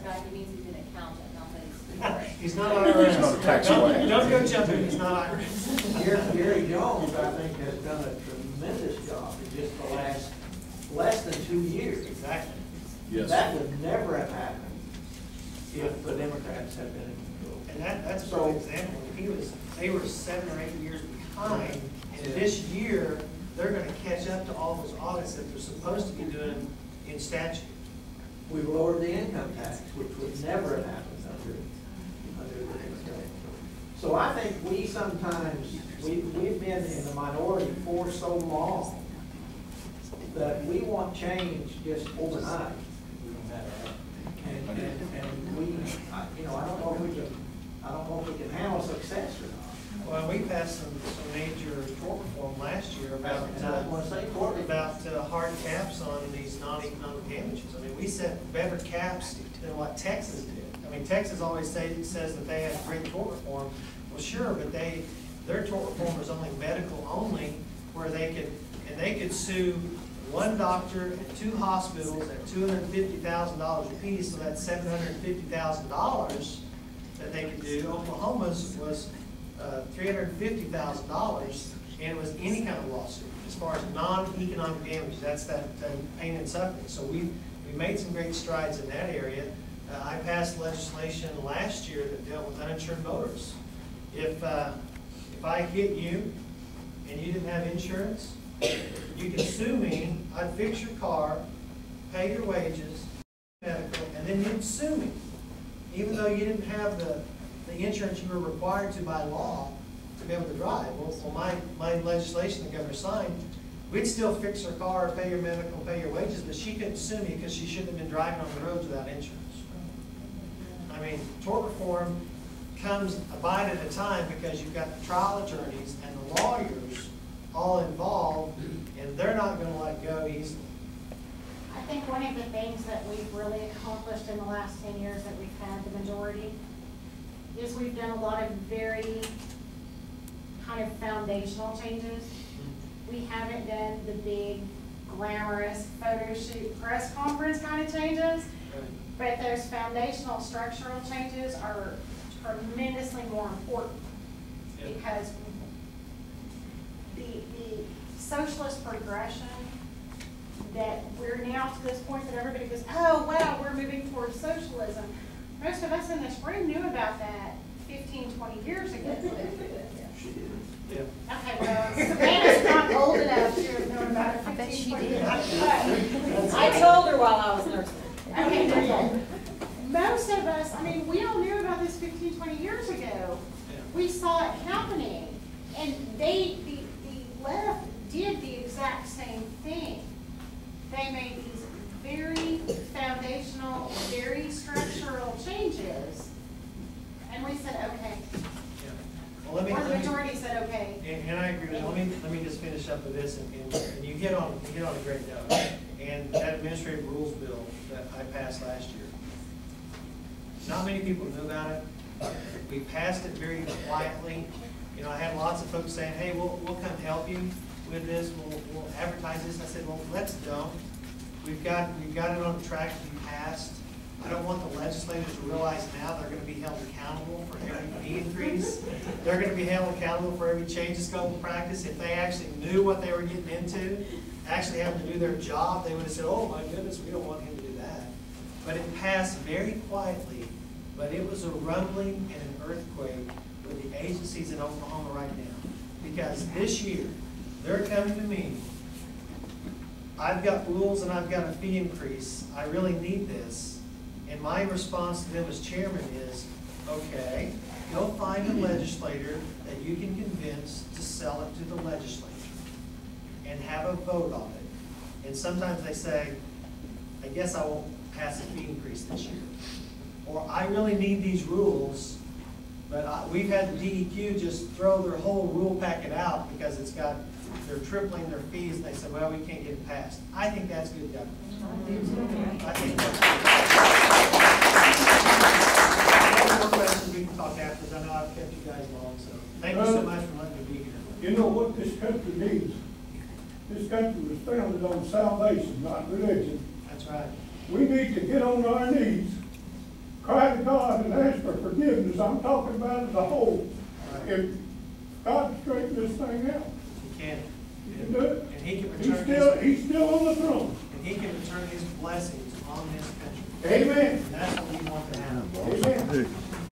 guy who means he's an accountant, not that he's not IRS. He's not a tax collector. Don't go jumping, he's not IRS. Gary Jones, I think, has done a tremendous job in just the last less than 2 years. Exactly. Yes. That would never have happened if the Democrats had been in control. And that's a perfect example. They were 7 or 8 years behind, and this year, they're gonna catch up to all those audits that they're supposed to be doing in statute. We lowered the income tax, which would never have happened under the Democrats. So I think we sometimes, we've been in the minority for so long that we want change just overnight. And we, you know, I don't know if we can handle success or not. Well, we passed some major tort reform last year about hard caps on these non-economic damages. I mean, we set better caps than what Texas did. I mean, Texas always says that they have great tort reform. Well, sure, but their tort reform was only medical only, where they could sue one doctor and 2 hospitals at $250,000 apiece, so that's $750,000 that they could do. Oklahoma's was $350,000, and it was any kind of lawsuit as far as non-economic damage. That's that pain and suffering. So we made some great strides in that area. I passed legislation last year that dealt with uninsured motorists. If I hit you and you didn't have insurance, you can sue me. I'd fix your car, pay your wages, medical, and then you'd sue me, even though you didn't have the insurance you were required to by law to be able to drive. Well, my legislation the governor signed, we'd still fix her car, pay your medical, pay your wages, but she couldn't sue me because she shouldn't have been driving on the roads without insurance. I mean, tort reform comes a bite at a time because you've got the trial attorneys and the lawyers all involved, and they're not going to let go easily. I think one of the things that we've really accomplished in the last 10 years that we've had the majority is we've done a lot of very kind of foundational changes. We haven't done the big, glamorous photo shoot press conference kind of changes, but those foundational structural changes are tremendously more important because the socialist progression that we're now to this point that everybody goes, oh wow, we're moving towards socialism. Most of us in this room knew about that 15, 20 years ago. She did. Yeah. Okay, well, Savannah's not old enough to have known about it 15, 20 years ago. I told her while I was nursing. Okay, there you go. Most of us, I mean, we all knew about this 15, 20 years ago. Yeah. We saw it happening. And the left did the exact same thing. They made these very foundational, very structural changes. And we said, okay. Yeah. Well, Or the majority said, okay. And I agree with you. Let me just finish up with this, and you hit on a great note. And that administrative rules bill that I passed last year, not many people knew about it. We passed it very quietly. You know, I had lots of folks saying, hey, we'll come help you with this. We'll advertise this. I said, well, let's don't. We've got it on the track to be passed. I don't want the legislators to realize now they're going to be held accountable for every fee increase. They're going to be held accountable for every change in scope of practice. If they actually knew what they were getting into, actually having to do their job, they would have said, oh my goodness, we don't want him to do that. But it passed very quietly, but it was a rumbling and an earthquake with the agencies in Oklahoma right now. Because this year, they're coming to me, I've got rules and I've got a fee increase, I really need this. And my response to them as chairman is, okay, go find a legislator that you can convince to sell it to the legislature and have a vote on it. And sometimes they say, I guess I won't pass a fee increase this year. Or I really need these rules, but we've had the DEQ just throw their whole rule packet out because they're tripling their fees, and they said, well, we can't get it passed. I think that's good government. I think that's good. More questions, we can talk after. I know I've kept you guys long, so thank you so much for letting me be here. You know what this country needs? This country was founded on salvation, not religion. That's right. We need to get on our knees pieces, I'm talking about as a whole. Right. If God straighten this thing out, He can. He can do it. And he can He's return still, his, he's still on the throne. and he can return his blessings on this country. Amen. And that's